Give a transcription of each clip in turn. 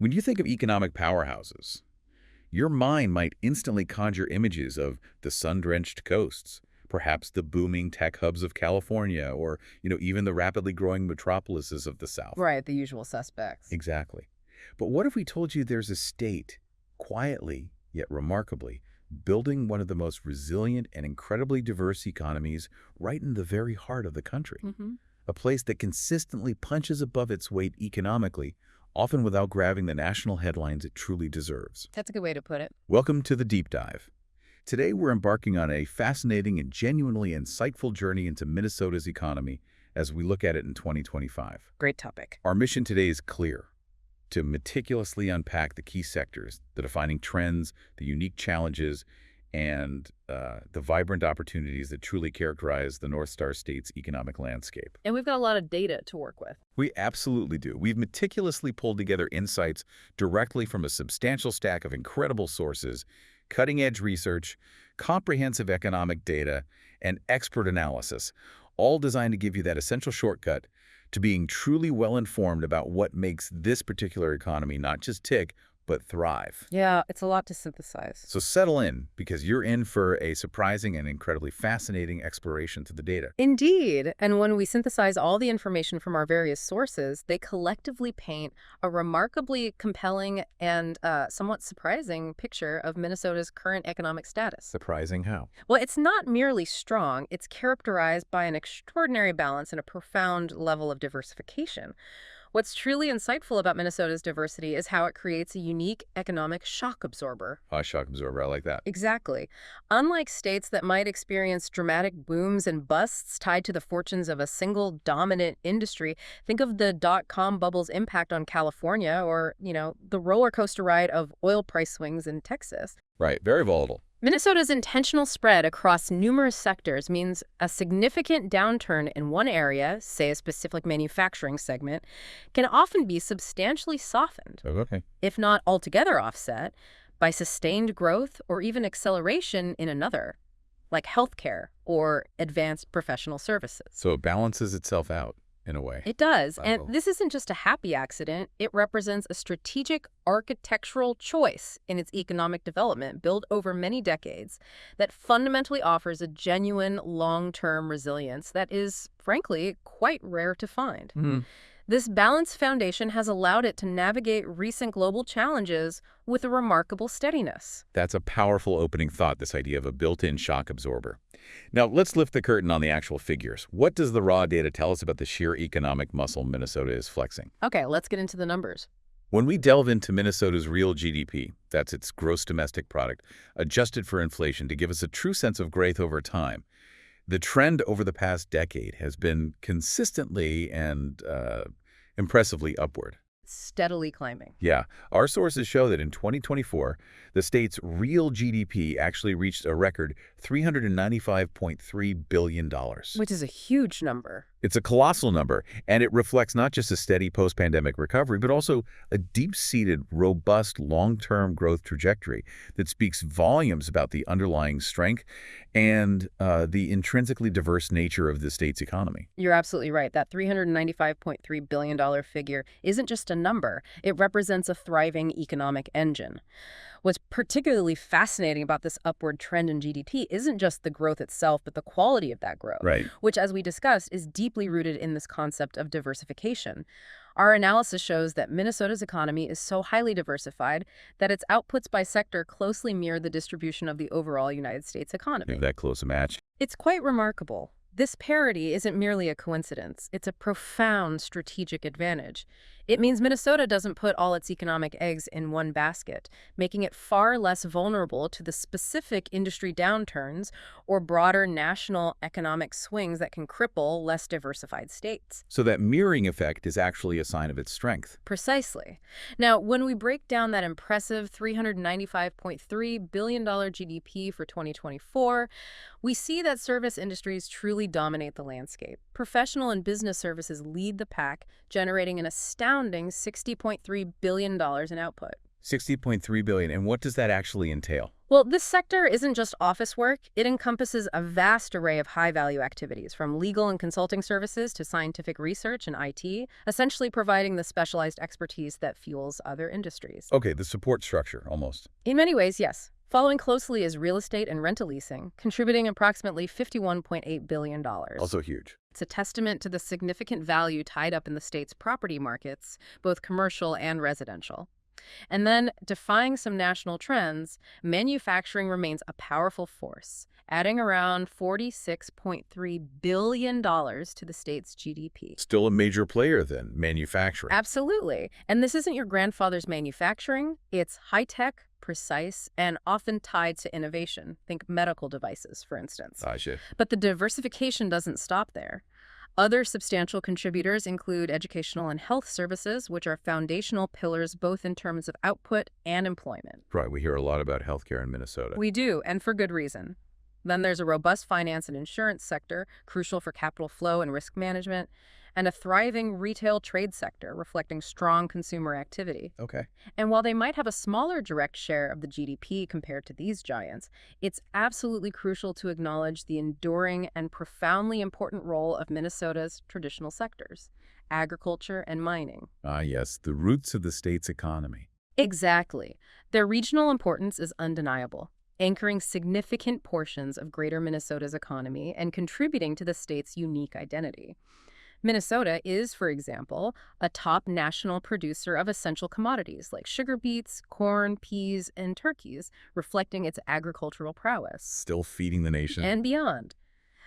When you think of economic powerhouses, your mind might instantly conjure images of the sun-drenched coasts, perhaps the booming tech hubs of California, or, even the rapidly growing metropolises of the South. Right, the usual suspects. Exactly. But what if we told you there's a state, quietly, yet remarkably, building one of the most resilient and incredibly diverse economies right in the very heart of the country? A place that consistently punches above its weight economically, often without grabbing the national headlines it truly deserves. That's a good way to put it. Welcome to the Deep Dive. Today we're embarking on a fascinating and genuinely insightful journey into Minnesota's economy as we look at it in 2025. Great topic. Our mission today is clear: to meticulously unpack the key sectors, the defining trends, the unique challenges, and the vibrant opportunities that truly characterize the North Star State's economic landscape. And we've got a lot of data to work with. We absolutely do. We've meticulously pulled together insights directly from a substantial stack of incredible sources, cutting-edge research, comprehensive economic data, and expert analysis, all designed to give you that essential shortcut to being truly well-informed about what makes this particular economy not just tick, but thrive. Yeah, it's a lot to synthesize. So settle in, because you're in for a surprising and incredibly fascinating exploration through the data. Indeed. And when we synthesize all the information from our various sources, they collectively paint a remarkably compelling and somewhat surprising picture of Minnesota's current economic status. Surprising how? Well, it's not merely strong. It's characterized by an extraordinary balance and a profound level of diversification. What's truly insightful about Minnesota's diversity is how it creates a unique economic shock absorber. Shock absorber, I like that. Exactly. Unlike states that might experience dramatic booms and busts tied to the fortunes of a single dominant industry, think of the dot-com bubble's impact on California or, the roller coaster ride of oil price swings in Texas. Right, very volatile. Minnesota's intentional spread across numerous sectors means a significant downturn in one area, say a specific manufacturing segment, can often be substantially softened, if not altogether offset, by sustained growth or even acceleration in another, like healthcare or advanced professional services. So it balances itself out, in a way. It does. And this isn't just a happy accident. It represents a strategic architectural choice in its economic development built over many decades that fundamentally offers a genuine long-term resilience that is, frankly, quite rare to find. This balanced foundation has allowed it to navigate recent global challenges with a remarkable steadiness. That's a powerful opening thought, this idea of a built-in shock absorber. Now, let's lift the curtain on the actual figures. What does the raw data tell us about the sheer economic muscle Minnesota is flexing? Okay, let's get into the numbers. When we delve into Minnesota's real GDP, that's its gross domestic product, adjusted for inflation to give us a true sense of growth over time, the trend over the past decade has been consistently and impressively upward. Steadily climbing. Yeah. Our sources show that in 2024, the state's real GDP actually reached a record $395.3 billion. Which is a huge number. It's a colossal number, and it reflects not just a steady post-pandemic recovery, but also a deep-seated, robust, long-term growth trajectory that speaks volumes about the underlying strength and the intrinsically diverse nature of the state's economy. You're absolutely right. That $395.3 billion figure isn't just a number. It represents a thriving economic engine. What's particularly fascinating about this upward trend in GDP isn't just the growth itself, but the quality of that growth, Right. which, as we discussed, is deeply rooted in this concept of diversification. Our analysis shows that Minnesota's economy is so highly diversified that its outputs by sector closely mirror the distribution of the overall United States economy. Give that close a match. It's quite remarkable. This parity isn't merely a coincidence. It's a profound strategic advantage. It means Minnesota doesn't put all its economic eggs in one basket, making it far less vulnerable to the specific industry downturns or broader national economic swings that can cripple less diversified states. So that mirroring effect is actually a sign of its strength. Precisely. Now, when we break down that impressive $395.3 billion GDP for 2024, we see that service industries truly dominate the landscape. Professional and business services lead the pack, generating an astounding $60.3 billion in output. $60.3 billion. And what does that actually entail? Well, this sector isn't just office work. It encompasses a vast array of high-value activities, from legal and consulting services to scientific research and IT, essentially providing the specialized expertise that fuels other industries. Okay, the support structure, almost. In many ways, yes. Following closely is real estate and rental leasing, contributing approximately $51.8 billion. Also huge. It's a testament to the significant value tied up in the state's property markets, both commercial and residential. And then, defying some national trends, manufacturing remains a powerful force, adding around $46.3 billion to the state's GDP. Still a major player then, manufacturing. Absolutely. And this isn't your grandfather's manufacturing. It's high-tech, precise, and often tied to innovation. Think medical devices, for instance. Gotcha. But the diversification doesn't stop there. Other substantial contributors include educational and health services, which are foundational pillars both in terms of output and employment. Right, we hear a lot about healthcare in Minnesota. We do, and for good reason. Then there's a robust finance and insurance sector, crucial for capital flow and risk management, and a thriving retail trade sector reflecting strong consumer activity. Okay. And while they might have a smaller direct share of the GDP compared to these giants, it's absolutely crucial to acknowledge the enduring and profoundly important role of Minnesota's traditional sectors, agriculture and mining. Ah, yes, the roots of the state's economy. Exactly. Their regional importance is undeniable, anchoring significant portions of greater Minnesota's economy and contributing to the state's unique identity. Minnesota is, for example, a top national producer of essential commodities like sugar beets, corn, peas, and turkeys, reflecting its agricultural prowess. Still feeding the nation. And beyond.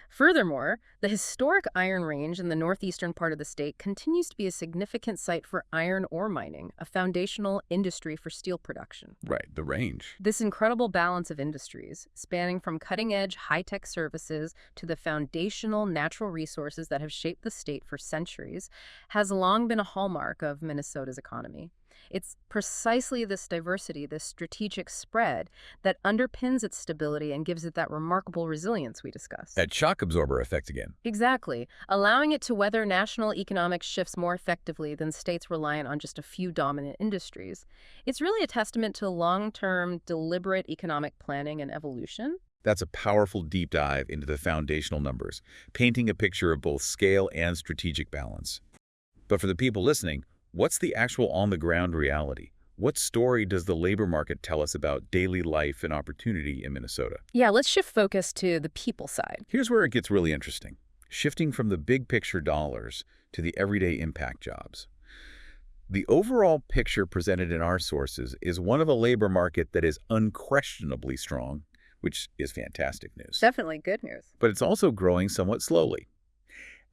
Furthermore, the historic Iron Range in the northeastern part of the state continues to be a significant site for iron ore mining, a foundational industry for steel production. Right, the range. This incredible balance of industries, spanning from cutting-edge high-tech services to the foundational natural resources that have shaped the state for centuries, has long been a hallmark of Minnesota's economy. It's precisely this diversity, this strategic spread, that underpins its stability and gives it that remarkable resilience we discussed. That shock absorber effect again. Exactly, allowing it to weather national economic shifts more effectively than states reliant on just a few dominant industries. It's really a testament to long-term, deliberate economic planning and evolution. That's a powerful deep dive into the foundational numbers, painting a picture of both scale and strategic balance. But for the people listening, what's the actual on-the-ground reality? What story does the labor market tell us about daily life and opportunity in Minnesota? Yeah, let's shift focus to the people side. Here's where it gets really interesting, shifting from the big picture dollars to the everyday impact jobs. The overall picture presented in our sources is one of a labor market that is unquestionably strong, which is fantastic news. Definitely good news. But it's also growing somewhat slowly.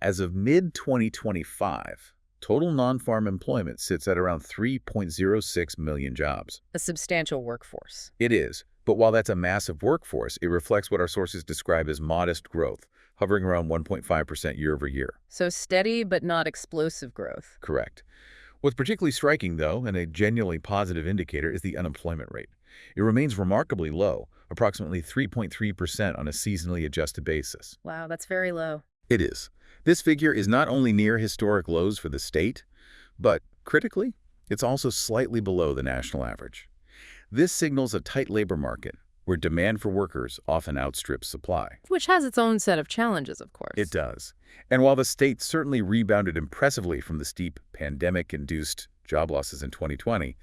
As of mid-2025, total non-farm employment sits at around 3.06 million jobs. A substantial workforce. It is, but while that's a massive workforce, it reflects what our sources describe as modest growth, hovering around 1.5% year over year. So steady but not explosive growth. Correct. What's particularly striking, though, and a genuinely positive indicator, is the unemployment rate. It remains remarkably low, approximately 3.3% on a seasonally adjusted basis. Wow, that's very low. It is. This figure is not only near historic lows for the state, but, critically, it's also slightly below the national average. This signals a tight labor market, where demand for workers often outstrips supply. Which has its own set of challenges, of course. It does. And while the state certainly rebounded impressively from the steep pandemic-induced job losses in 2020,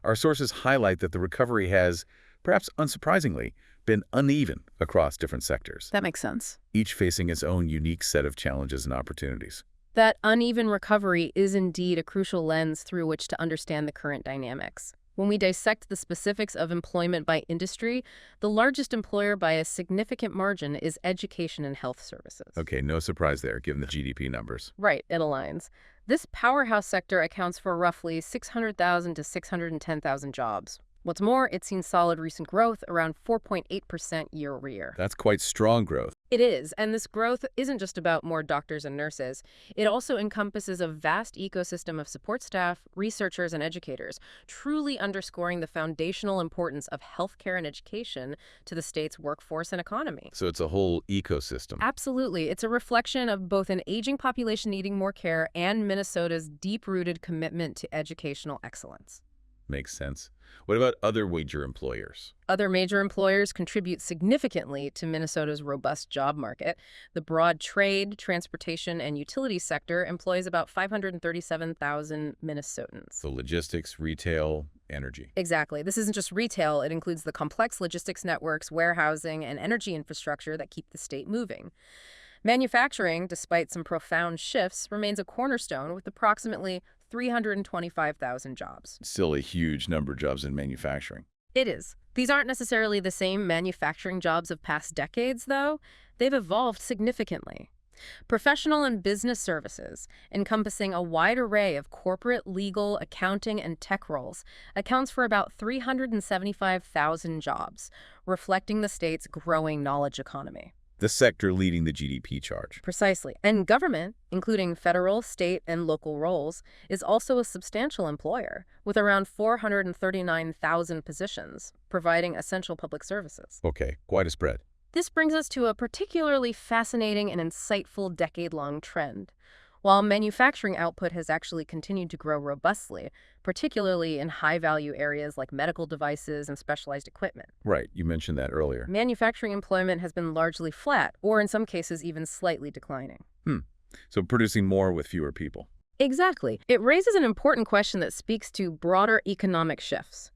our sources highlight that the recovery has, perhaps unsurprisingly, been uneven across different sectors, That makes sense. each facing its own unique set of challenges and opportunities. That uneven recovery is indeed a crucial lens through which to understand the current dynamics. When we dissect the specifics of employment by industry, the largest employer by a significant margin is education and health services. Okay, no surprise there, given the GDP numbers. Right, it aligns. This powerhouse sector accounts for roughly 600,000 to 610,000 jobs. What's more, it's seen solid recent growth, around 4.8% year over year. That's quite strong growth. It is, and this growth isn't just about more doctors and nurses. It also encompasses a vast ecosystem of support staff, researchers, and educators, truly underscoring the foundational importance of healthcare and education to the state's workforce and economy. So it's a whole ecosystem. Absolutely. It's a reflection of both an aging population needing more care and Minnesota's deep-rooted commitment to educational excellence. Makes sense. What about other major employers? Other major employers contribute significantly to Minnesota's robust job market. The broad trade, transportation, and utility sector employs about 537,000 Minnesotans. So logistics, retail, energy. Exactly. This isn't just retail. It includes the complex logistics networks, warehousing, and energy infrastructure that keep the state moving. Manufacturing, despite some profound shifts, remains a cornerstone with approximately 325,000 jobs. Still a huge number of jobs in manufacturing. It is. These aren't necessarily the same manufacturing jobs of past decades, though. They've evolved significantly. Professional and business services, encompassing a wide array of corporate, legal, accounting, and tech roles, accounts for about 375,000 jobs, reflecting the state's growing knowledge economy. The sector leading the GDP charge. Precisely. And government, including federal, state, and local roles, is also a substantial employer, with around 439,000 positions, providing essential public services. Okay, quite a spread. This brings us to a particularly fascinating and insightful decade-long trend. While manufacturing output has actually continued to grow robustly, particularly in high-value areas like medical devices and specialized equipment, Right, you mentioned that earlier. manufacturing employment has been largely flat, or in some cases even slightly declining. So producing more with fewer people. Exactly. It raises an important question that speaks to broader economic shifts.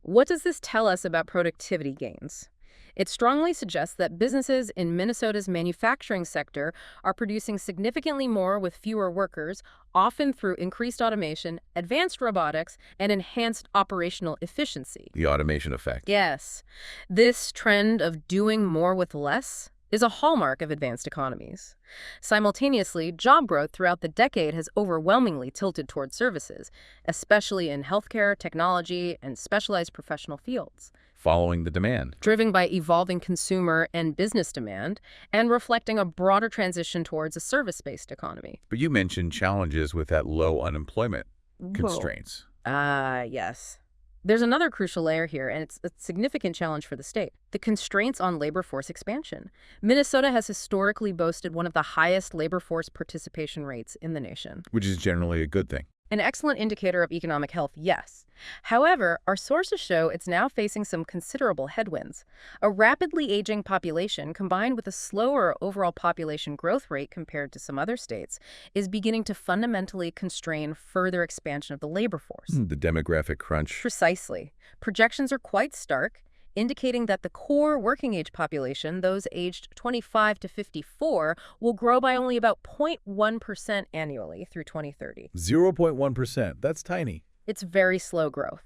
What does this tell us about productivity gains? It strongly suggests that businesses in Minnesota's manufacturing sector are producing significantly more with fewer workers, often through increased automation, advanced robotics, and enhanced operational efficiency. The automation effect. Yes, this trend of doing more with less is a hallmark of advanced economies. Simultaneously, job growth throughout the decade has overwhelmingly tilted toward services, especially in healthcare, technology, and specialized professional fields, Following the demand. driven by evolving consumer and business demand and reflecting a broader transition towards a service-based economy. But you mentioned challenges with that low unemployment constraints. Yes. There's another crucial layer here, and it's a significant challenge for the state: the constraints on labor force expansion. Minnesota has historically boasted one of the highest labor force participation rates in the nation. Which is generally a good thing. An excellent indicator of economic health, yes. However, our sources show it's now facing some considerable headwinds. A rapidly aging population, combined with a slower overall population growth rate compared to some other states, is beginning to fundamentally constrain further expansion of the labor force. The demographic crunch. Precisely. Projections are quite stark, indicating that the core working-age population, those aged 25 to 54, will grow by only about 0.1% annually through 2030. 0.1%. That's tiny. It's very slow growth.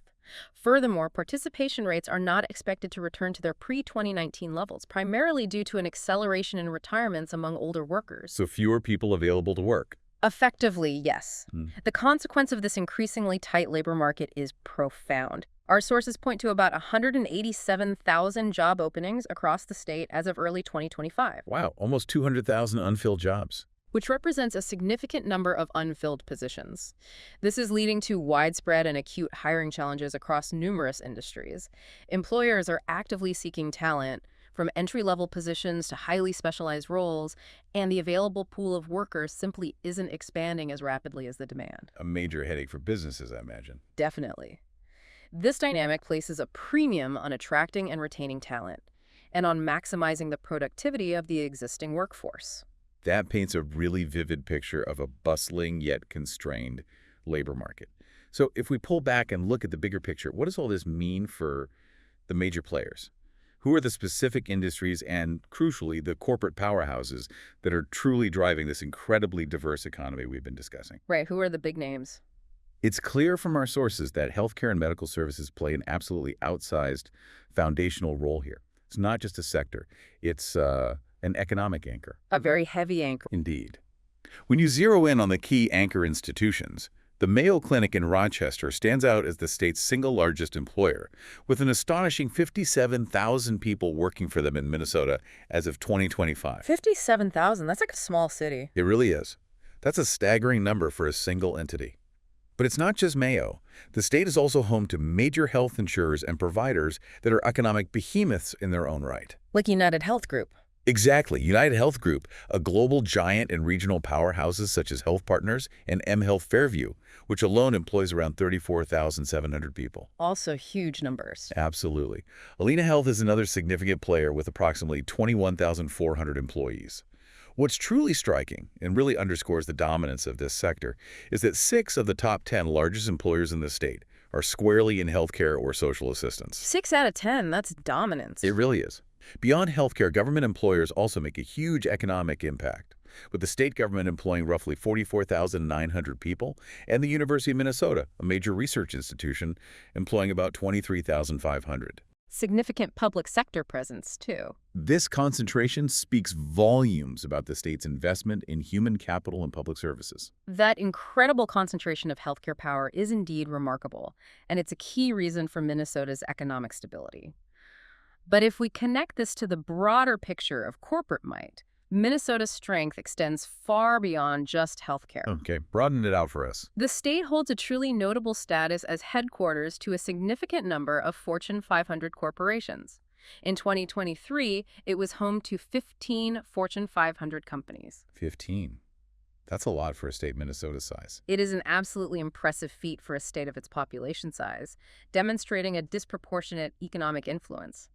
Furthermore, participation rates are not expected to return to their pre-2019 levels, primarily due to an acceleration in retirements among older workers. So fewer people available to work. Effectively, yes. The consequence of this increasingly tight labor market is profound. Our sources point to about 187,000 job openings across the state as of early 2025. Wow, almost 200,000 unfilled jobs. Which represents a significant number of unfilled positions. This is leading to widespread and acute hiring challenges across numerous industries. Employers are actively seeking talent, from entry-level positions to highly specialized roles, and the available pool of workers simply isn't expanding as rapidly as the demand. A major headache for businesses, I imagine. Definitely. This dynamic places a premium on attracting and retaining talent, and on maximizing the productivity of the existing workforce. That paints a really vivid picture of a bustling yet constrained labor market. So if we pull back and look at the bigger picture, what does all this mean for the major players? Who are the specific industries and, crucially, the corporate powerhouses that are truly driving this incredibly diverse economy we've been discussing? Right, who are the big names? It's clear from our sources that healthcare and medical services play an absolutely outsized foundational role here. It's not just a sector. It's an economic anchor. A very heavy anchor. Indeed. When you zero in on the key anchor institutions, the Mayo Clinic in Rochester stands out as the state's single largest employer, with an astonishing 57,000 people working for them in Minnesota as of 2025. 57,000, that's like a small city. It really is. That's a staggering number for a single entity. But it's not just Mayo. The state is also home to major health insurers and providers that are economic behemoths in their own right. Like United Health Group. Exactly. United Health Group, a global giant in regional powerhouses such as Health Partners and mHealth Fairview, which alone employs around 34,700 people. Also huge numbers. Absolutely. Alina Health is another significant player with approximately 21,400 employees. What's truly striking, and really underscores the dominance of this sector, is that 6 of the top 10 largest employers in the state are squarely in healthcare or social assistance. 6 out of 10, that's dominance. It really is. Beyond healthcare, government employers also make a huge economic impact, with the state government employing roughly 44,900 people, and the University of Minnesota, a major research institution, employing about 23,500. Significant public sector presence, too. This concentration speaks volumes about the state's investment in human capital and public services. That incredible concentration of healthcare power is indeed remarkable, and it's a key reason for Minnesota's economic stability. But if we connect this to the broader picture of corporate might, Minnesota's strength extends far beyond just healthcare. Okay, broaden it out for us. The state holds a truly notable status as headquarters to a significant number of Fortune 500 corporations. In 2023, it was home to 15 Fortune 500 companies. 15. That's a lot for a state Minnesota's size. It is an absolutely impressive feat for a state of its population size, demonstrating a disproportionate economic influence.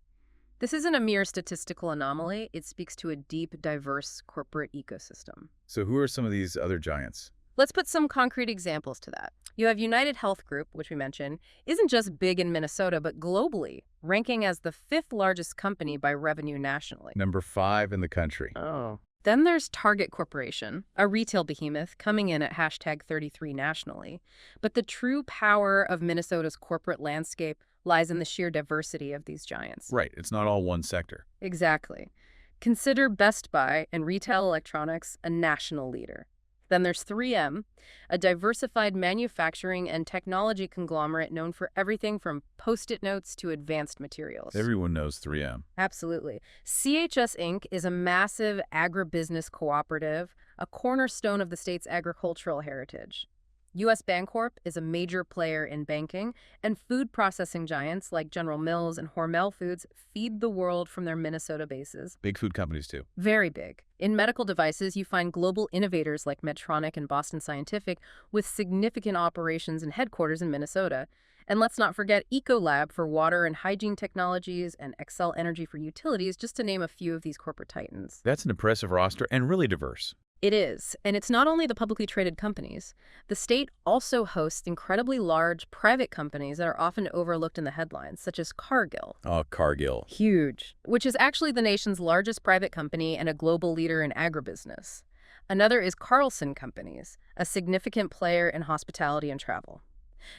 This isn't a mere statistical anomaly. It speaks to a deep, diverse corporate ecosystem. So who are some of these other giants? Let's put some concrete examples to that. You have United Health Group, which we mentioned, isn't just big in Minnesota, but globally, ranking as the 5th largest company by revenue nationally. Number 5 in the country. Oh. Then there's Target Corporation, a retail behemoth coming in at hashtag 33 nationally. But the true power of Minnesota's corporate landscape lies in the sheer diversity of these giants. Right, it's not all one sector. Exactly. Consider Best Buy and retail electronics a national leader. Then there's 3M, a diversified manufacturing and technology conglomerate known for everything from Post-it notes to advanced materials. Everyone knows 3M. Absolutely. CHS Inc. is a massive agribusiness cooperative, a cornerstone of the state's agricultural heritage. U.S. Bancorp is a major player in banking, and food processing giants like General Mills and Hormel Foods feed the world from their Minnesota bases. Big food companies, too. Very big. In medical devices, you find global innovators like Medtronic and Boston Scientific with significant operations and headquarters in Minnesota. And let's not forget Ecolab for water and hygiene technologies and Xcel Energy for utilities, just to name a few of these corporate titans. That's an impressive roster and really diverse. It is, and it's not only the publicly traded companies. The state also hosts incredibly large private companies that are often overlooked in the headlines, such as Cargill. Oh, Cargill. Huge. Which is actually the nation's largest private company and a global leader in agribusiness. Another is Carlson Companies, a significant player in hospitality and travel.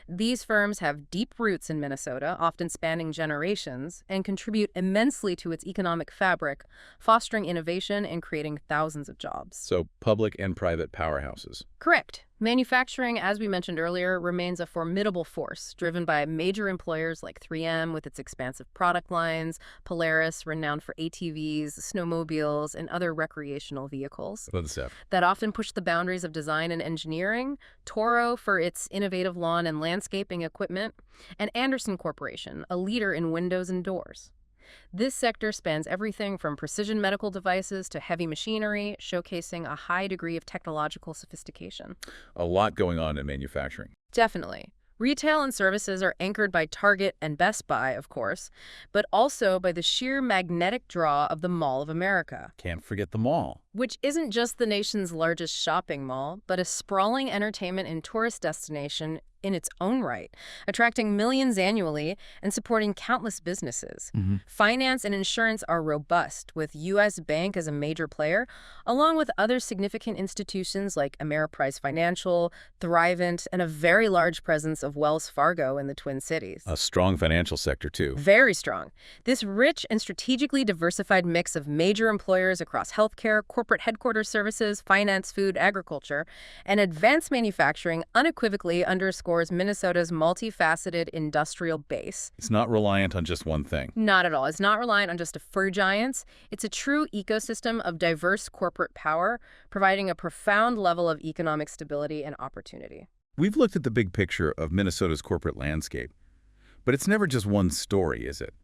These firms have deep roots in Minnesota, often spanning generations, and contribute immensely to its economic fabric, fostering innovation and creating thousands of jobs. So public and private powerhouses. Correct. Manufacturing, as we mentioned earlier, remains a formidable force, driven by major employers like 3M with its expansive product lines, Polaris, renowned for ATVs, snowmobiles, and other recreational vehicles Love the stuff. that often push the boundaries of design and engineering, Toro for its innovative lawn and landscaping equipment, and Anderson Corporation, a leader in windows and doors. This sector spans everything from precision medical devices to heavy machinery, showcasing a high degree of technological sophistication. A lot going on in manufacturing. Definitely. Retail and services are anchored by Target and Best Buy, of course, but also by the sheer magnetic draw of the Mall of America. Can't forget the mall. Which isn't just the nation's largest shopping mall, but a sprawling entertainment and tourist destination in its own right, attracting millions annually and supporting countless businesses. Finance and insurance are robust, with U.S. Bank as a major player, along with other significant institutions like Ameriprise Financial, Thrivent, and a very large presence of Wells Fargo in the Twin Cities. A strong financial sector, too. Very strong. This rich and strategically diversified mix of major employers across healthcare, corporate headquarters services, finance, food, agriculture, and advanced manufacturing unequivocally underscores Minnesota's multifaceted industrial base. It's not reliant on just one thing. Not at all. It's not reliant on just a few giants. It's a true ecosystem of diverse corporate power, providing a profound level of economic stability and opportunity. We've looked at the big picture of Minnesota's corporate landscape, but it's never just one story, is it?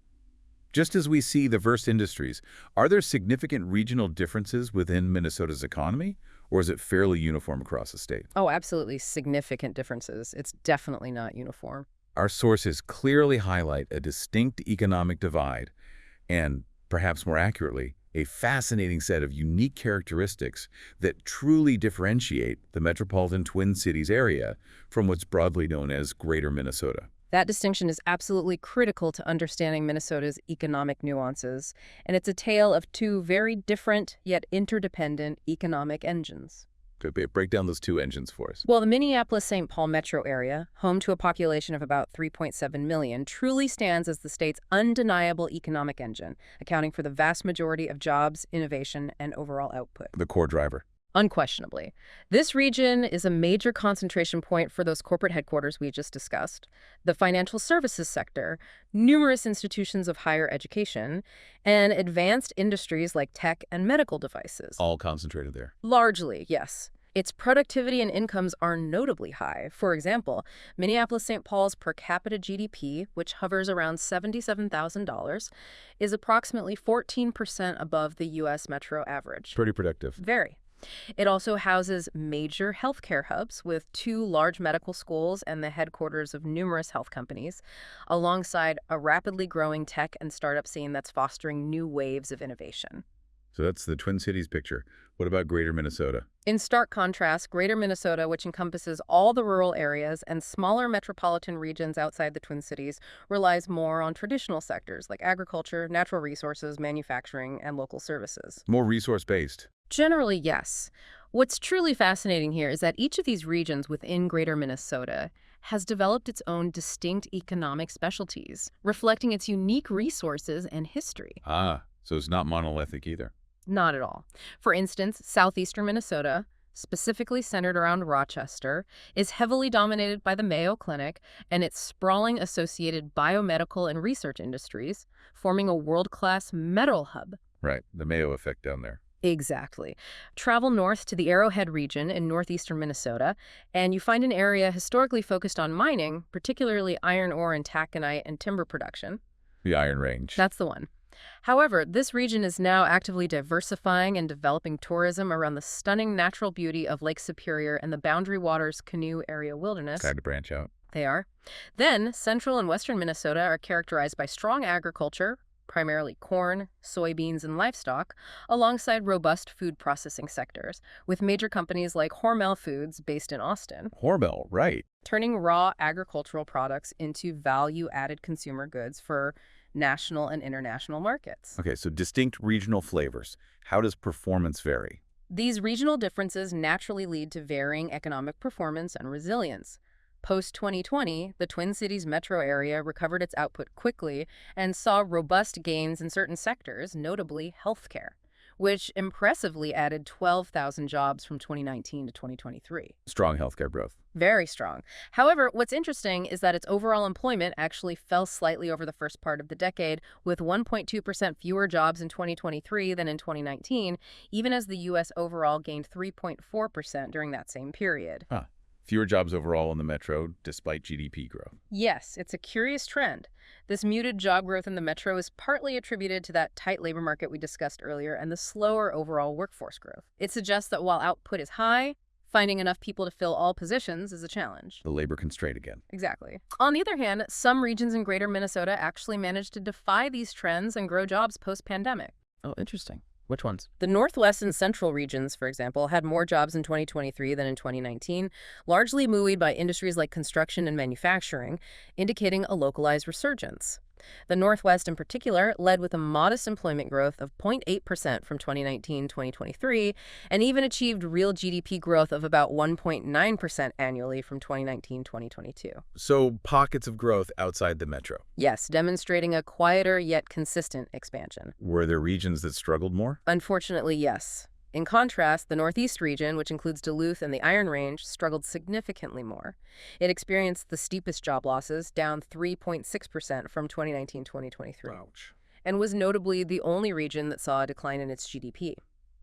Just as we see diverse industries, are there significant regional differences within Minnesota's economy, or is it fairly uniform across the state? Oh, absolutely significant differences. It's definitely not uniform. Our sources clearly highlight a distinct economic divide and, perhaps more accurately, a fascinating set of unique characteristics that truly differentiate the metropolitan Twin Cities area from what's broadly known as Greater Minnesota. That distinction is absolutely critical to understanding Minnesota's economic nuances, and it's a tale of two very different yet interdependent economic engines. Break down those two engines for us. Well, the Minneapolis-St. Paul metro area, home to a population of about 3.7 million, truly stands as the state's undeniable economic engine, accounting for the vast majority of jobs, innovation, and overall output. The core driver. Unquestionably. This region is a major concentration point for those corporate headquarters we just discussed, the financial services sector, numerous institutions of higher education, and advanced industries like tech and medical devices. All concentrated there. Largely, yes. Its productivity and incomes are notably high. For example, Minneapolis-St. Paul's per capita GDP, which hovers around $77,000, is approximately 14% above the U.S. metro average. Pretty productive. Very. It also houses major healthcare hubs with 2 large medical schools and the headquarters of numerous health companies, alongside a rapidly growing tech and startup scene that's fostering new waves of innovation. So that's the Twin Cities picture. What about Greater Minnesota? In stark contrast, Greater Minnesota, which encompasses all the rural areas and smaller metropolitan regions outside the Twin Cities, relies more on traditional sectors like agriculture, natural resources, manufacturing, and local services. More resource-based. Generally, yes. What's truly fascinating here is that each of these regions within Greater Minnesota has developed its own distinct economic specialties, reflecting its unique resources and history. So it's not monolithic either. Not at all. For instance, southeastern Minnesota, specifically centered around Rochester, is heavily dominated by the Mayo Clinic and its sprawling associated biomedical and research industries, forming a world-class metal hub. Right, the Mayo effect down there. Exactly. Travel north to the Arrowhead region in northeastern Minnesota, and you find an area historically focused on mining, particularly iron ore and taconite and timber production. The Iron Range. That's the one. However, this region is now actively diversifying and developing tourism around the stunning natural beauty of Lake Superior and the Boundary Waters Canoe Area Wilderness. Time to branch out. They are. Then, central and western Minnesota are characterized by strong agriculture, primarily corn, soybeans, and livestock, alongside robust food processing sectors, with major companies like Hormel Foods based in Austin. Hormel, right. Turning raw agricultural products into value-added consumer goods for national and international markets. Okay, so distinct regional flavors. How does performance vary? These regional differences naturally lead to varying economic performance and resilience. Post-2020, the Twin Cities metro area recovered its output quickly and saw robust gains in certain sectors, notably healthcare, which impressively added 12,000 jobs from 2019 to 2023. Strong healthcare growth. Very strong. However, what's interesting is that its overall employment actually fell slightly over the first part of the decade, with 1.2% fewer jobs in 2023 than in 2019, even as the U.S. overall gained 3.4% during that same period. Fewer jobs overall in the metro, despite GDP growth. Yes, it's a curious trend. This muted job growth in the metro is partly attributed to that tight labor market we discussed earlier and the slower overall workforce growth. It suggests that while output is high, finding enough people to fill all positions is a challenge. The labor constraint again. Exactly. On the other hand, some regions in Greater Minnesota actually managed to defy these trends and grow jobs post-pandemic. Oh, interesting. Which ones? The Northwest and Central regions, for example, had more jobs in 2023 than in 2019, largely buoyed by industries like construction and manufacturing, indicating a localized resurgence. The Northwest, in particular, led with a modest employment growth of 0.8% from 2019-2023, and even achieved real GDP growth of about 1.9% annually from 2019-2022. So pockets of growth outside the metro. Yes, demonstrating a quieter yet consistent expansion. Were there regions that struggled more? Unfortunately, yes. In contrast, the Northeast region, which includes Duluth and the Iron Range, struggled significantly more. It experienced the steepest job losses, down 3.6% from 2019-2023, Ouch. and was notably the only region that saw a decline in its GDP.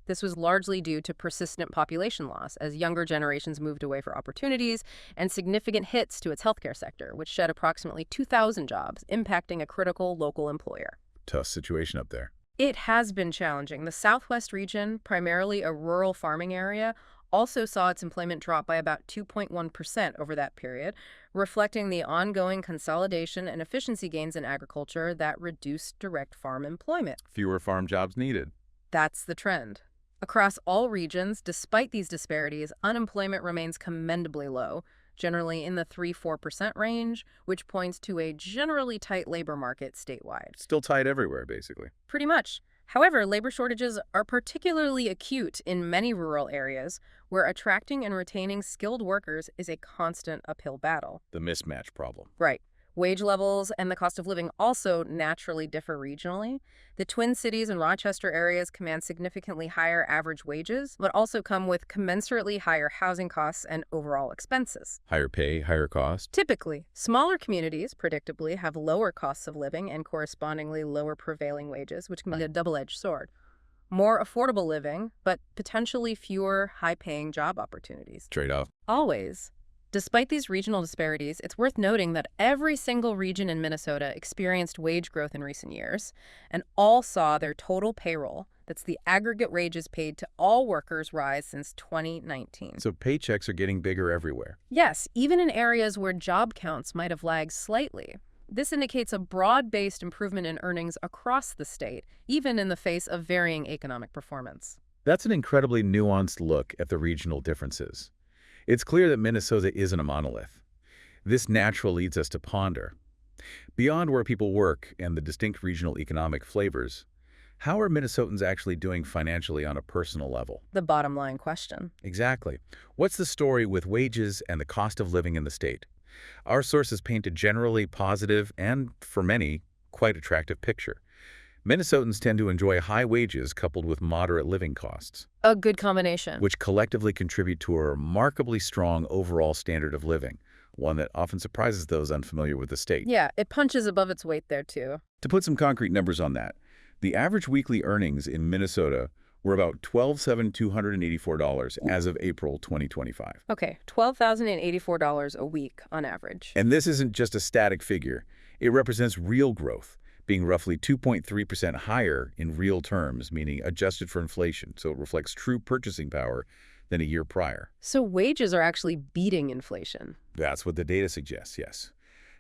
This was largely due to persistent population loss as younger generations moved away for opportunities and significant hits to its healthcare sector, which shed approximately 2,000 jobs, impacting a critical local employer. Tough situation up there. It has been challenging. The Southwest region, primarily a rural farming area, also saw its employment drop by about 2.1% over that period, reflecting the ongoing consolidation and efficiency gains in agriculture that reduced direct farm employment. Fewer farm jobs needed. That's the trend. Across all regions, despite these disparities, unemployment remains commendably low, generally in the 3–4% range, which points to a generally tight labor market statewide. Still tight everywhere, basically. Pretty much. However, labor shortages are particularly acute in many rural areas where attracting and retaining skilled workers is a constant uphill battle. The mismatch problem. Right. Wage levels and the cost of living also naturally differ regionally. The Twin Cities and Rochester areas command significantly higher average wages, but also come with commensurately higher housing costs and overall expenses. Higher pay, higher cost. Typically, smaller communities, predictably, have lower costs of living and correspondingly lower prevailing wages, which can be a double-edged sword. More affordable living, but potentially fewer high-paying job opportunities. Trade-off. Always. Despite these regional disparities, it's worth noting that every single region in Minnesota experienced wage growth in recent years, and all saw their total payroll, that's the aggregate wages paid to all workers, rise since 2019. So paychecks are getting bigger everywhere. Yes, even in areas where job counts might have lagged slightly. This indicates a broad-based improvement in earnings across the state, even in the face of varying economic performance. That's an incredibly nuanced look at the regional differences. It's clear that Minnesota isn't a monolith. This naturally leads us to ponder. Beyond where people work and the distinct regional economic flavors, how are Minnesotans actually doing financially on a personal level? The bottom line question. Exactly. What's the story with wages and the cost of living in the state? Our sources paint a generally positive and, for many, quite attractive picture. Minnesotans tend to enjoy high wages coupled with moderate living costs, A good combination. which collectively contribute to a remarkably strong overall standard of living, one that often surprises those unfamiliar with the state. Yeah, it punches above its weight there, too. To put some concrete numbers on that, the average weekly earnings in Minnesota were about $12,284 as of April 2025. Okay, $12,084 a week on average. And this isn't just a static figure. It represents real growth, being roughly 2.3% higher in real terms, meaning adjusted for inflation, so it reflects true purchasing power than a year prior. So wages are actually beating inflation. That's what the data suggests, yes.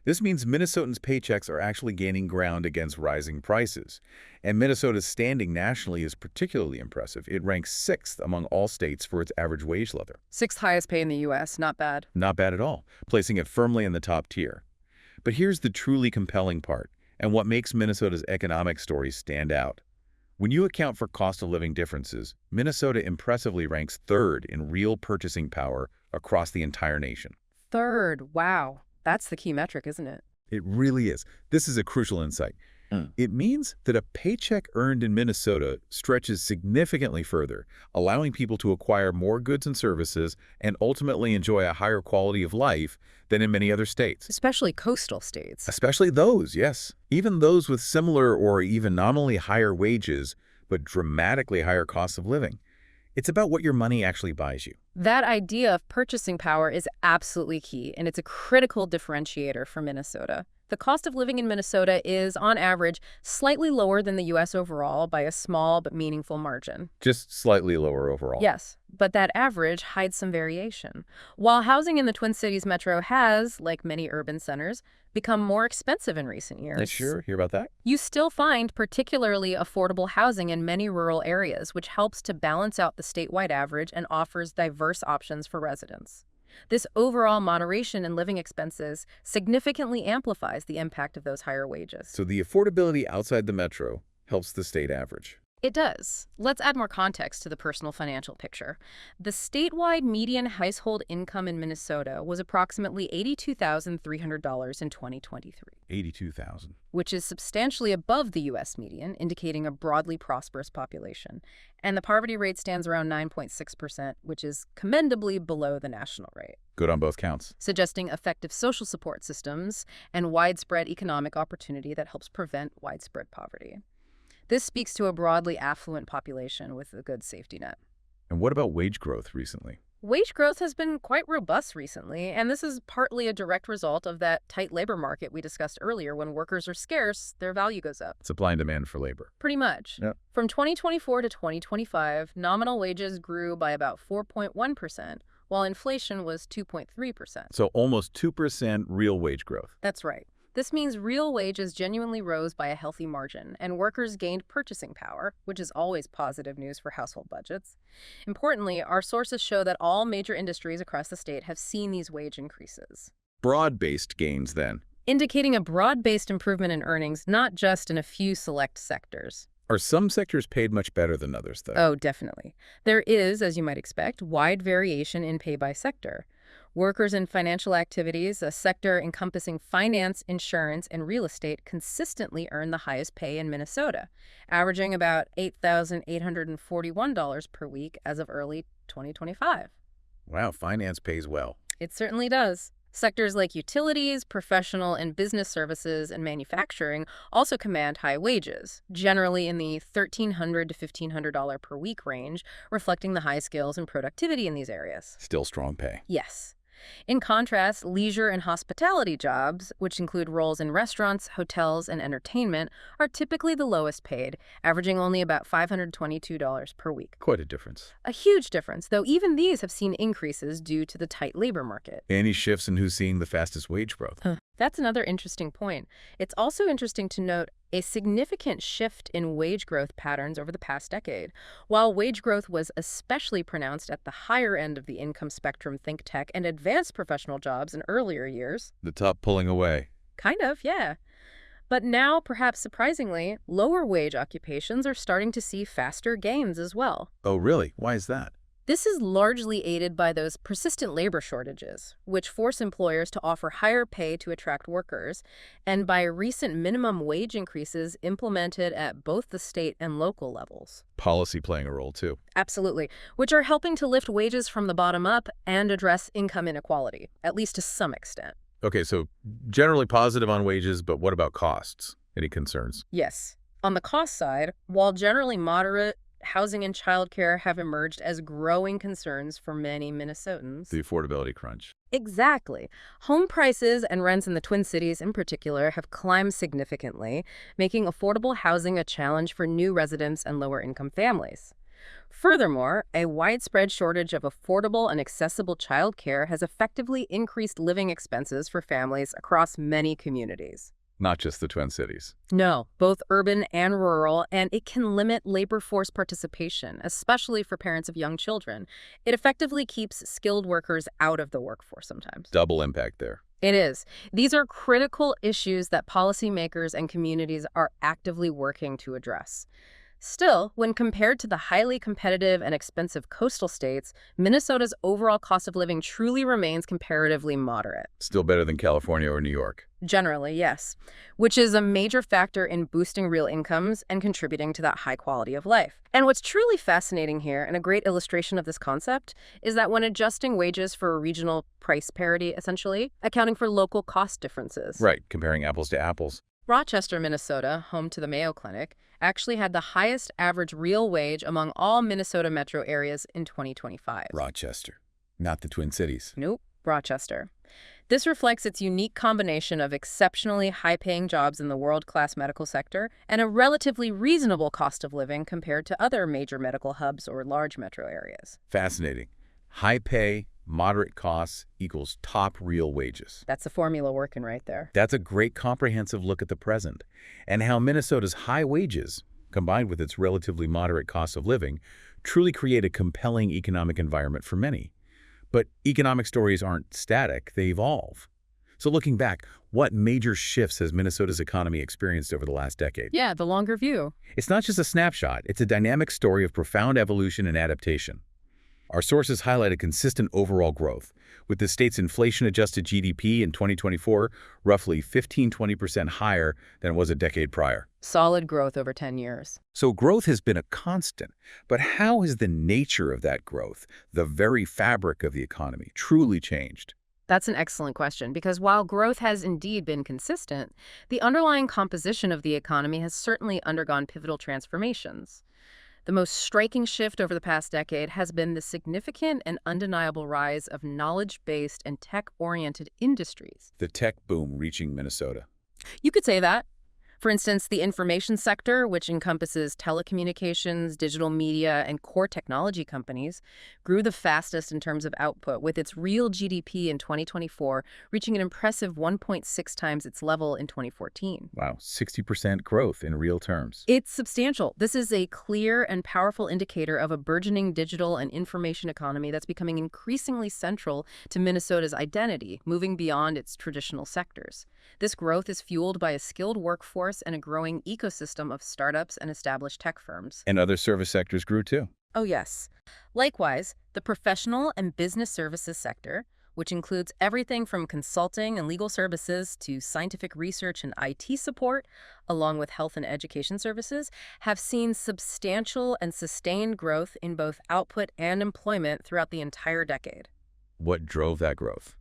This means Minnesotans' paychecks are actually gaining ground against rising prices. And Minnesota's standing nationally is particularly impressive. It ranks 6th among all states for its average wage level. 6th highest pay in the U.S., not bad. Not bad at all, placing it firmly in the top tier. But here's the truly compelling part, and what makes Minnesota's economic story stand out. When you account for cost of living differences, Minnesota impressively ranks 3rd in real purchasing power across the entire nation. 3rd, wow. That's the key metric, isn't it? It really is. This is a crucial insight. It means that a paycheck earned in Minnesota stretches significantly further, allowing people to acquire more goods and services and ultimately enjoy a higher quality of life than in many other states. Especially coastal states. Especially those, yes. Even those with similar or even nominally higher wages, but dramatically higher costs of living. It's about what your money actually buys you. That idea of purchasing power is absolutely key, and it's a critical differentiator for Minnesota. The cost of living in Minnesota is, on average, slightly lower than the U.S. overall by a small but meaningful margin. Just slightly lower overall. Yes, but that average hides some variation. While housing in the Twin Cities metro has, like many urban centers, become more expensive in recent years. Sure, hear about that? You still find particularly affordable housing in many rural areas, which helps to balance out the statewide average and offers diverse options for residents. This overall moderation in living expenses significantly amplifies the impact of those higher wages. So the affordability outside the metro helps the state average. It does. Let's add more context to the personal financial picture. The statewide median household income in Minnesota was approximately $82,300 in 2023. $82,000. Which is substantially above the U.S. median, indicating a broadly prosperous population. And the poverty rate stands around 9.6%, which is commendably below the national rate. Good on both counts. Suggesting effective social support systems and widespread economic opportunity that helps prevent widespread poverty. This speaks to a broadly affluent population with a good safety net. And what about wage growth recently? Wage growth has been quite robust recently, and this is partly a direct result of that tight labor market we discussed earlier. When workers are scarce, their value goes up. Supply and demand for labor. Pretty much. Yep. From 2024 to 2025, nominal wages grew by about 4.1%, while inflation was 2.3%. So almost 2% real wage growth. That's right. This means real wages genuinely rose by a healthy margin, and workers gained purchasing power, which is always positive news for household budgets. Importantly, our sources show that all major industries across the state have seen these wage increases, Broad-based gains then. indicating a broad-based improvement in earnings, not just in a few select sectors. Are some sectors paid much better than others, though? Oh, definitely. There is, as you might expect, wide variation in pay by sector. Workers in financial activities, a sector encompassing finance, insurance, and real estate, consistently earn the highest pay in Minnesota, averaging about $8,841 per week as of early 2025. Wow, finance pays well. It certainly does. Sectors like utilities, professional and business services, and manufacturing also command high wages, generally in the $1,300 to $1,500 per week range, reflecting the high skills and productivity in these areas. Still strong pay. Yes. In contrast, leisure and hospitality jobs, which include roles in restaurants, hotels, and entertainment, are typically the lowest paid, averaging only about $522 per week. Quite a difference. A huge difference, though even these have seen increases due to the tight labor market. Any shifts in who's seeing the fastest wage growth? That's another interesting point. It's also interesting to note a significant shift in wage growth patterns over the past decade. While wage growth was especially pronounced at the higher end of the income spectrum, think tech and advanced professional jobs in earlier years. The top pulling away. Kind of, yeah. But now, perhaps surprisingly, lower wage occupations are starting to see faster gains as well. Oh, really? Why is that? This is largely aided by those persistent labor shortages, which force employers to offer higher pay to attract workers, and by recent minimum wage increases implemented at both the state and local levels. Policy playing a role, too. Absolutely, which are helping to lift wages from the bottom up and address income inequality, at least to some extent. Okay, so generally positive on wages, but what about costs? Any concerns? Yes. On the cost side, while generally moderate, housing and childcare have emerged as growing concerns for many Minnesotans. The affordability crunch. Exactly. Home prices and rents in the Twin Cities in particular have climbed significantly, making affordable housing a challenge for new residents and lower-income families. Furthermore, a widespread shortage of affordable and accessible childcare has effectively increased living expenses for families across many communities. Not just the Twin Cities. No, both urban and rural, and it can limit labor force participation, especially for parents of young children. It effectively keeps skilled workers out of the workforce sometimes. Double impact there. It is. These are critical issues that policymakers and communities are actively working to address. Still, when compared to the highly competitive and expensive coastal states, Minnesota's overall cost of living truly remains comparatively moderate. Still better than California or New York. Generally, yes, which is a major factor in boosting real incomes and contributing to that high quality of life. And what's truly fascinating here, and a great illustration of this concept, is that when adjusting wages for regional price parity, essentially, accounting for local cost differences. Right, comparing apples to apples. Rochester, Minnesota, home to the Mayo Clinic, actually had the highest average real wage among all Minnesota metro areas in 2025. Rochester, not the Twin Cities. Nope, Rochester. This reflects its unique combination of exceptionally high-paying jobs in the world-class medical sector and a relatively reasonable cost of living compared to other major medical hubs or large metro areas. Fascinating. High pay, moderate costs equals top real wages. That's the formula working right there. That's a great comprehensive look at the present and how Minnesota's high wages, combined with its relatively moderate cost of living, truly create a compelling economic environment for many. But economic stories aren't static, they evolve. So looking back, what major shifts has Minnesota's economy experienced over the last decade? Yeah, the longer view. It's not just a snapshot, it's a dynamic story of profound evolution and adaptation. Our sources highlight a consistent overall growth, with the state's inflation-adjusted GDP in 2024 roughly 15–20% higher than it was a decade prior. Solid growth over 10 years. So growth has been a constant, but how has the nature of that growth, the very fabric of the economy, truly changed? That's an excellent question, because while growth has indeed been consistent, the underlying composition of the economy has certainly undergone pivotal transformations. The most striking shift over the past decade has been the significant and undeniable rise of knowledge-based and tech-oriented industries. The tech boom reaching Minnesota. You could say that. For instance, the information sector, which encompasses telecommunications, digital media, and core technology companies, grew the fastest in terms of output, with its real GDP in 2024 reaching an impressive 1.6 times its level in 2014. Wow, 60% growth in real terms. It's substantial. This is a clear and powerful indicator of a burgeoning digital and information economy that's becoming increasingly central to Minnesota's identity, moving beyond its traditional sectors. This growth is fueled by a skilled workforce and a growing ecosystem of startups and established tech firms. And other service sectors grew too. Oh, yes. Likewise, the professional and business services sector, which includes everything from consulting and legal services to scientific research and IT support, along with health and education services, have seen substantial and sustained growth in both output and employment throughout the entire decade. What drove that growth?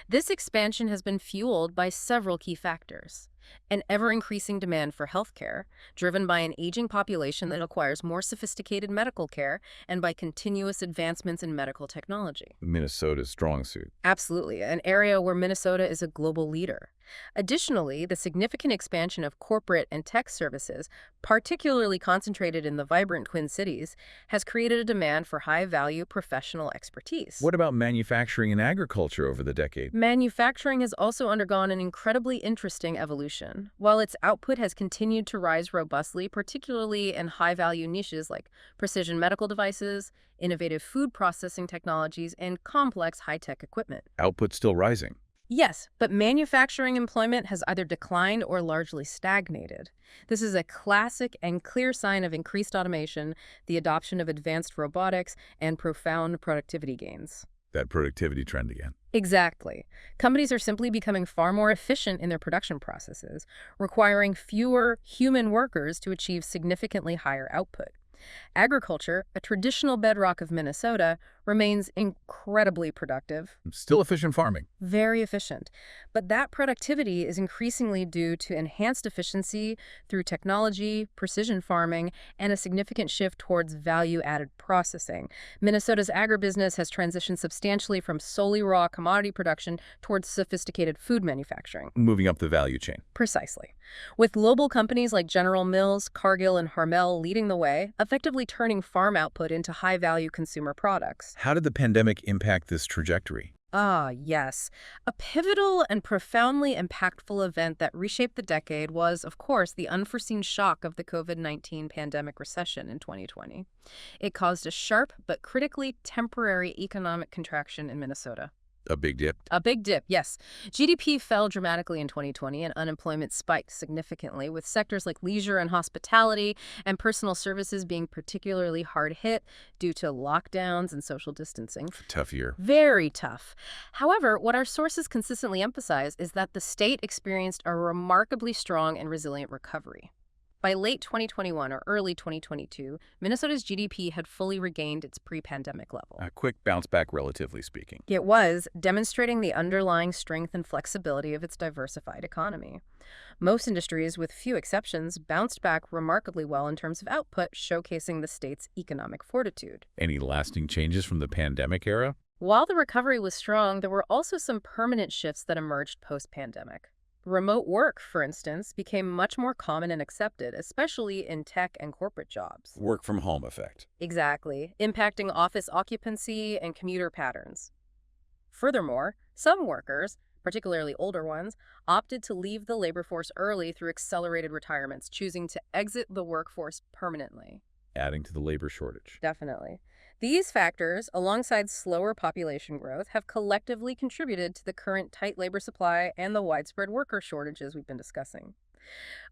This expansion has been fueled by several key factors. An ever-increasing demand for healthcare, driven by an aging population that requires more sophisticated medical care, and by continuous advancements in medical technology. Minnesota's strong suit. Absolutely, an area where Minnesota is a global leader. Additionally, the significant expansion of corporate and tech services, particularly concentrated in the vibrant Twin Cities, has created a demand for high-value professional expertise. What about manufacturing and agriculture over the decade? Manufacturing has also undergone an incredibly interesting evolution. While its output has continued to rise robustly, particularly in high-value niches like precision medical devices, innovative food processing technologies, and complex high-tech equipment. Output still rising. Yes, but manufacturing employment has either declined or largely stagnated. This is a classic and clear sign of increased automation, the adoption of advanced robotics, and profound productivity gains. That productivity trend again. Exactly. Companies are simply becoming far more efficient in their production processes, requiring fewer human workers to achieve significantly higher output. Agriculture, a traditional bedrock of Minnesota, remains incredibly productive. Still efficient farming. Very efficient. But that productivity is increasingly due to enhanced efficiency through technology, precision farming, and a significant shift towards value-added processing. Minnesota's agribusiness has transitioned substantially from solely raw commodity production towards sophisticated food manufacturing. Moving up the value chain. Precisely. With global companies like General Mills, Cargill, and Hormel leading the way, effectively turning farm output into high-value consumer products. How did the pandemic impact this trajectory? Ah, yes. A pivotal and profoundly impactful event that reshaped the decade was, of course, the unforeseen shock of the COVID-19 pandemic recession in 2020. It caused a sharp but critically temporary economic contraction in Minnesota. A big dip. A big dip, yes. GDP fell dramatically in 2020 and unemployment spiked significantly, with sectors like leisure and hospitality and personal services being particularly hard hit due to lockdowns and social distancing. Tough year. Very tough. However, what our sources consistently emphasize is that the state experienced a remarkably strong and resilient recovery. By late 2021 or early 2022, Minnesota's GDP had fully regained its pre-pandemic level. A quick bounce back, relatively speaking. It was, demonstrating the underlying strength and flexibility of its diversified economy. Most industries, with few exceptions, bounced back remarkably well in terms of output, showcasing the state's economic fortitude. Any lasting changes from the pandemic era? While the recovery was strong, there were also some permanent shifts that emerged post-pandemic. Remote work, for instance, became much more common and accepted, especially in tech and corporate jobs. Work from home effect. Exactly, impacting office occupancy and commuter patterns. Furthermore, some workers, particularly older ones, opted to leave the labor force early through accelerated retirements, choosing to exit the workforce permanently. Adding to the labor shortage. Definitely. These factors, alongside slower population growth, have collectively contributed to the current tight labor supply and the widespread worker shortages we've been discussing.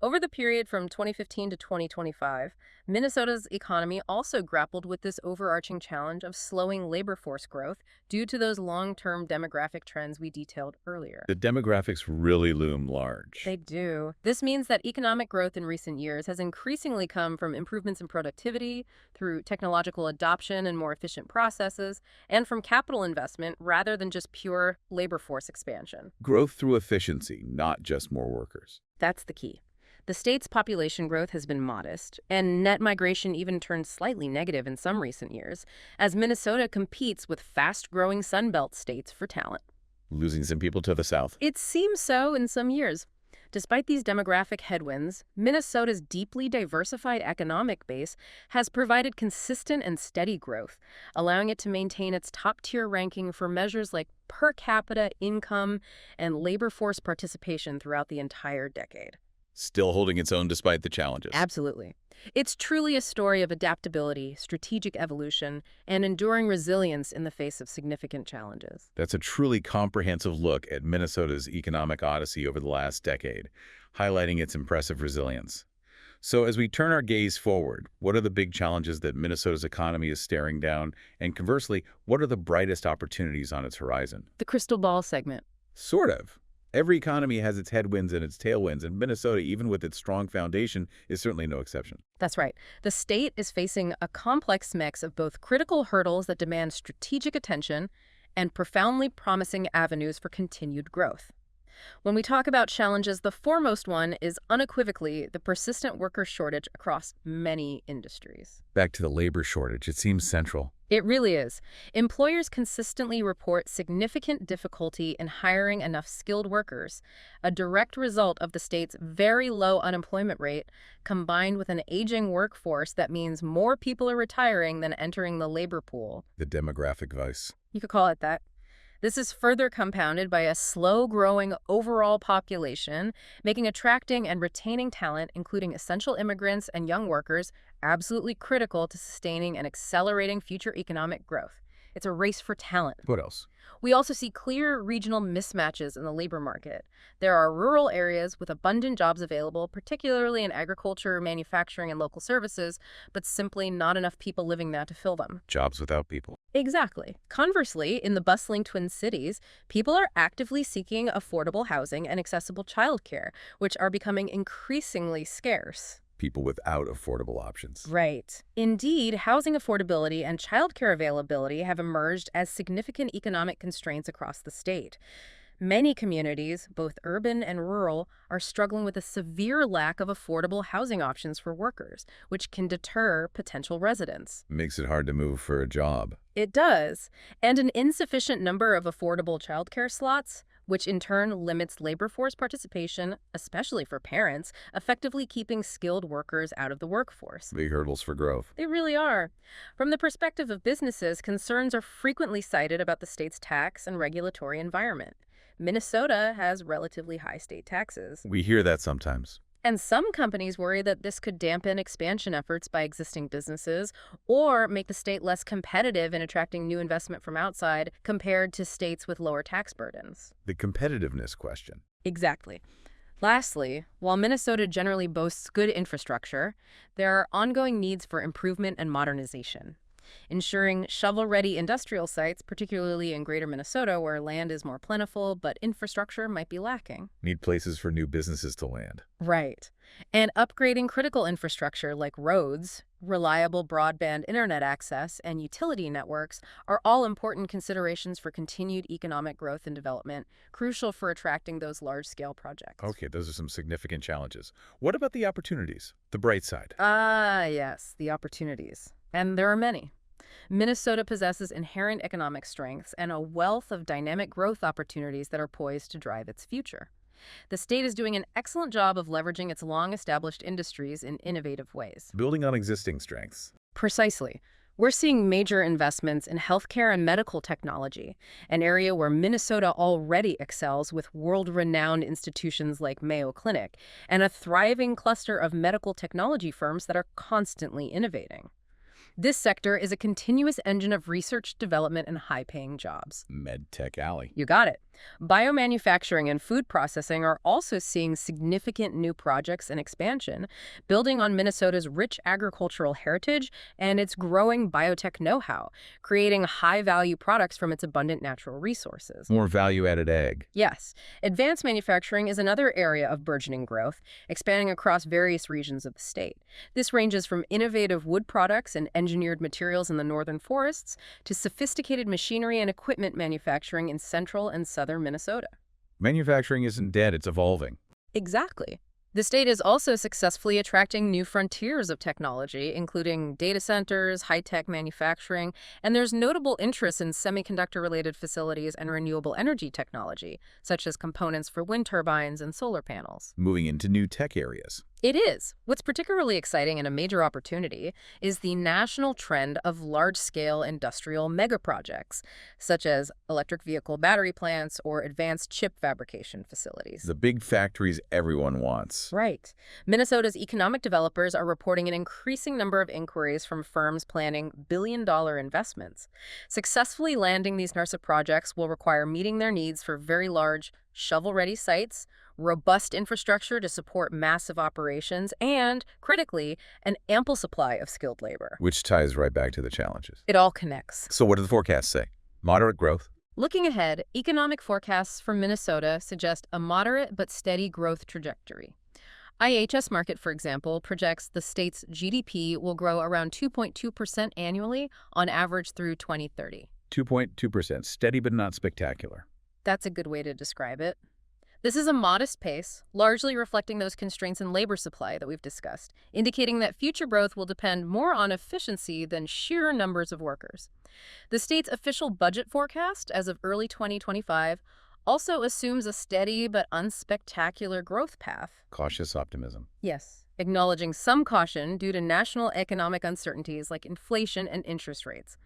Over the period from 2015 to 2025, Minnesota's economy also grappled with this overarching challenge of slowing labor force growth due to those long-term demographic trends we detailed earlier. The demographics really loom large. They do. This means that economic growth in recent years has increasingly come from improvements in productivity, through technological adoption and more efficient processes, and from capital investment rather than just pure labor force expansion. Growth through efficiency, not just more workers. That's the key. The state's population growth has been modest, and net migration even turned slightly negative in some recent years, as Minnesota competes with fast-growing Sunbelt states for talent. Losing some people to the south. It seems so in some years. Despite these demographic headwinds, Minnesota's deeply diversified economic base has provided consistent and steady growth, allowing it to maintain its top-tier ranking for measures like per capita income and labor force participation throughout the entire decade. Still holding its own despite the challenges. Absolutely. It's truly a story of adaptability, strategic evolution, and enduring resilience in the face of significant challenges. That's a truly comprehensive look at Minnesota's economic odyssey over the last decade, highlighting its impressive resilience. So as we turn our gaze forward, what are the big challenges that Minnesota's economy is staring down? And conversely, what are the brightest opportunities on its horizon? The crystal ball segment. Sort of. Every economy has its headwinds and its tailwinds, and Minnesota, even with its strong foundation, is certainly no exception. That's right. The state is facing a complex mix of both critical hurdles that demand strategic attention and profoundly promising avenues for continued growth. When we talk about challenges, the foremost one is unequivocally the persistent worker shortage across many industries. Back to the labor shortage, it seems central. It really is. Employers consistently report significant difficulty in hiring enough skilled workers, a direct result of the state's very low unemployment rate, combined with an aging workforce that means more people are retiring than entering the labor pool. The demographic vice. You could call it that. This is further compounded by a slow-growing overall population, making attracting and retaining talent, including essential immigrants and young workers, absolutely critical to sustaining and accelerating future economic growth. It's a race for talent. What else? We also see clear regional mismatches in the labor market. There are rural areas with abundant jobs available, particularly in agriculture, manufacturing, and local services, but simply not enough people living there to fill them. Jobs without people. Exactly. Conversely, in the bustling Twin Cities, people are actively seeking affordable housing and accessible childcare, which are becoming increasingly scarce. People without affordable options. Right. Indeed, housing affordability and childcare availability have emerged as significant economic constraints across the state. Many communities, both urban and rural, are struggling with a severe lack of affordable housing options for workers, which can deter potential residents. Makes it hard to move for a job. It does. And an insufficient number of affordable childcare slots, which in turn limits labor force participation, especially for parents, effectively keeping skilled workers out of the workforce. Big hurdles for growth. They really are. From the perspective of businesses, concerns are frequently cited about the state's tax and regulatory environment. Minnesota has relatively high state taxes. We hear that sometimes. And some companies worry that this could dampen expansion efforts by existing businesses or make the state less competitive in attracting new investment from outside compared to states with lower tax burdens. The competitiveness question. Exactly. Lastly, while Minnesota generally boasts good infrastructure, there are ongoing needs for improvement and modernization. Ensuring shovel-ready industrial sites, particularly in greater Minnesota where land is more plentiful but infrastructure might be lacking. Need places for new businesses to land. Right. And upgrading critical infrastructure like roads, reliable broadband internet access, and utility networks are all important considerations for continued economic growth and development, crucial for attracting those large-scale projects. Okay, those are some significant challenges. What about the opportunities? The bright side? Yes, the opportunities. And there are many. Minnesota possesses inherent economic strengths and a wealth of dynamic growth opportunities that are poised to drive its future. The state is doing an excellent job of leveraging its long-established industries in innovative ways. Building on existing strengths. Precisely. We're seeing major investments in healthcare and medical technology, an area where Minnesota already excels with world-renowned institutions like Mayo Clinic, and a thriving cluster of medical technology firms that are constantly innovating. This sector is a continuous engine of research, development, and high-paying jobs. MedTech Alley. You got it. Biomanufacturing and food processing are also seeing significant new projects and expansion, building on Minnesota's rich agricultural heritage and its growing biotech know-how, creating high-value products from its abundant natural resources. More value-added ag. Yes. Advanced manufacturing is another area of burgeoning growth, expanding across various regions of the state. This ranges from innovative wood products and engineered materials in the northern forests to sophisticated machinery and equipment manufacturing in central and southern Minnesota. Manufacturing isn't dead, it's evolving. Exactly. The state is also successfully attracting new frontiers of technology, including data centers, high-tech manufacturing, and there's notable interest in semiconductor-related facilities and renewable energy technology, such as components for wind turbines and solar panels. Moving into new tech areas. It is. What's particularly exciting and a major opportunity is the national trend of large-scale industrial megaprojects, such as electric vehicle battery plants or advanced chip fabrication facilities. The big factories everyone wants. Right. Minnesota's economic developers are reporting an increasing number of inquiries from firms planning billion-dollar investments. Successfully landing these NRSA projects will require meeting their needs for very large, shovel-ready sites, robust infrastructure to support massive operations, and, critically, an ample supply of skilled labor. Which ties right back to the challenges. It all connects. So what do the forecasts say? Moderate growth? Looking ahead, economic forecasts for Minnesota suggest a moderate but steady growth trajectory. IHS Markit, for example, projects the state's GDP will grow around 2.2% annually on average through 2030. 2.2%, steady but not spectacular. That's a good way to describe it. This is a modest pace, largely reflecting those constraints in labor supply that we've discussed, indicating that future growth will depend more on efficiency than sheer numbers of workers. The state's official budget forecast, as of early 2025, also assumes a steady but unspectacular growth path. Cautious optimism. Yes, acknowledging some caution due to national economic uncertainties like inflation and interest rates.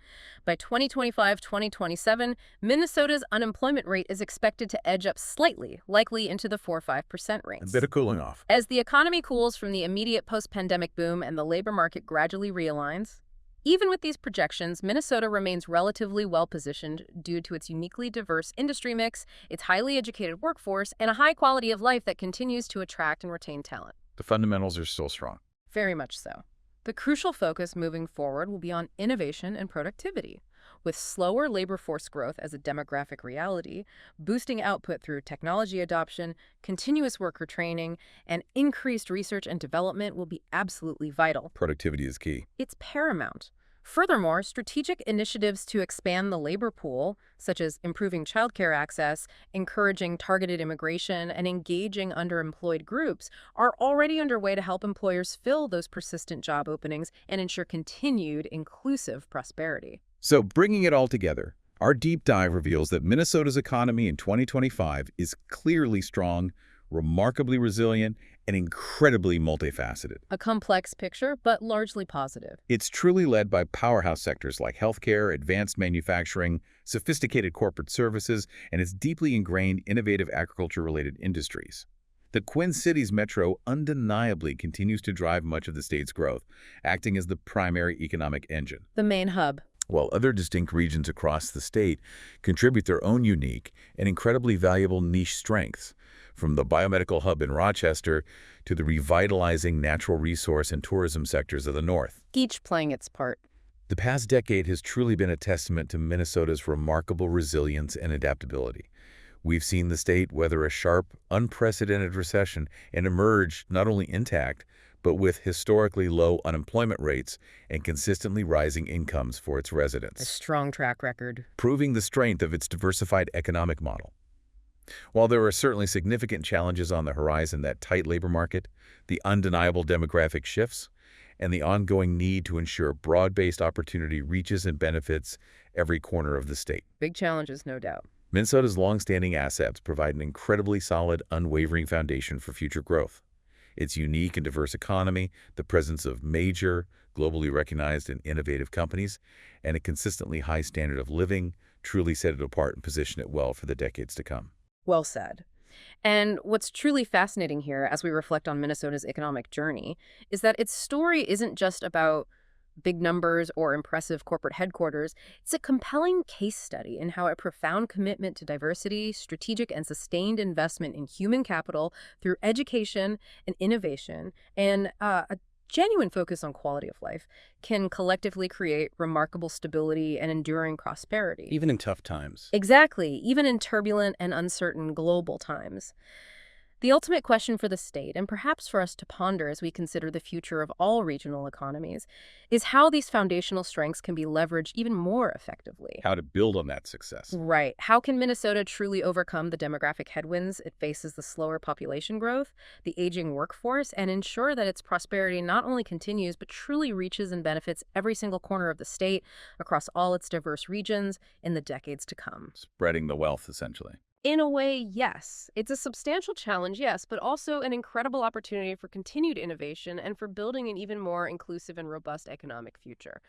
By 2025-2027, Minnesota's unemployment rate is expected to edge up slightly, likely into the 4–5% range. A bit of cooling off. As the economy cools from the immediate post-pandemic boom and the labor market gradually realigns, even with these projections, Minnesota remains relatively well-positioned due to its uniquely diverse industry mix, its highly educated workforce, and a high quality of life that continues to attract and retain talent. The fundamentals are still strong. Very much so. The crucial focus moving forward will be on innovation and productivity, with slower labor force growth as a demographic reality, boosting output through technology adoption, continuous worker training, and increased research and development will be absolutely vital. Productivity is key. It's paramount. Furthermore, strategic initiatives to expand the labor pool, such as improving childcare access, encouraging targeted immigration, and engaging underemployed groups, are already underway to help employers fill those persistent job openings and ensure continued inclusive prosperity. So, bringing it all together, our deep dive reveals that Minnesota's economy in 2025 is clearly strong, remarkably resilient, and incredibly multifaceted. A complex picture, but largely positive. It's truly led by powerhouse sectors like healthcare, advanced manufacturing, sophisticated corporate services, and its deeply ingrained innovative agriculture-related industries. The Twin Cities metro undeniably continues to drive much of the state's growth, acting as the primary economic engine. The main hub. While other distinct regions across the state contribute their own unique and incredibly valuable niche strengths, from the biomedical hub in Rochester to the revitalizing natural resource and tourism sectors of the north. Each playing its part. The past decade has truly been a testament to Minnesota's remarkable resilience and adaptability. We've seen the state weather a sharp, unprecedented recession and emerge not only intact, but with historically low unemployment rates and consistently rising incomes for its A residents, strong track record. proving the strength of its diversified economic model. While there are certainly significant challenges on the horizon, that tight labor market, the undeniable demographic shifts, and the ongoing need to ensure broad-based opportunity reaches and benefits every corner of the state. Big challenges, no doubt. Minnesota's long-standing assets provide an incredibly solid, unwavering foundation for future growth. Its unique and diverse economy, the presence of major, globally recognized and innovative companies, and a consistently high standard of living truly set it apart and position it well for the decades to come. Well said. And what's truly fascinating here, as we reflect on Minnesota's economic journey, is that its story isn't just about big numbers or impressive corporate headquarters. It's a compelling case study in how a profound commitment to diversity, strategic and sustained investment in human capital through education and innovation, and a genuine focus on quality of life can collectively create remarkable stability and enduring prosperity. Even in tough times. Exactly, even in turbulent and uncertain global times. The ultimate question for the state, and perhaps for us to ponder as we consider the future of all regional economies, is how these foundational strengths can be leveraged even more effectively. How to build on that success. Right. How can Minnesota truly overcome the demographic headwinds it faces, the slower population growth, the aging workforce, and ensure that its prosperity not only continues but truly reaches and benefits every single corner of the state across all its diverse regions in the decades to come? Spreading the wealth, essentially. In a way, yes. It's a substantial challenge, yes, but also an incredible opportunity for continued innovation and for building an even more inclusive and robust economic future.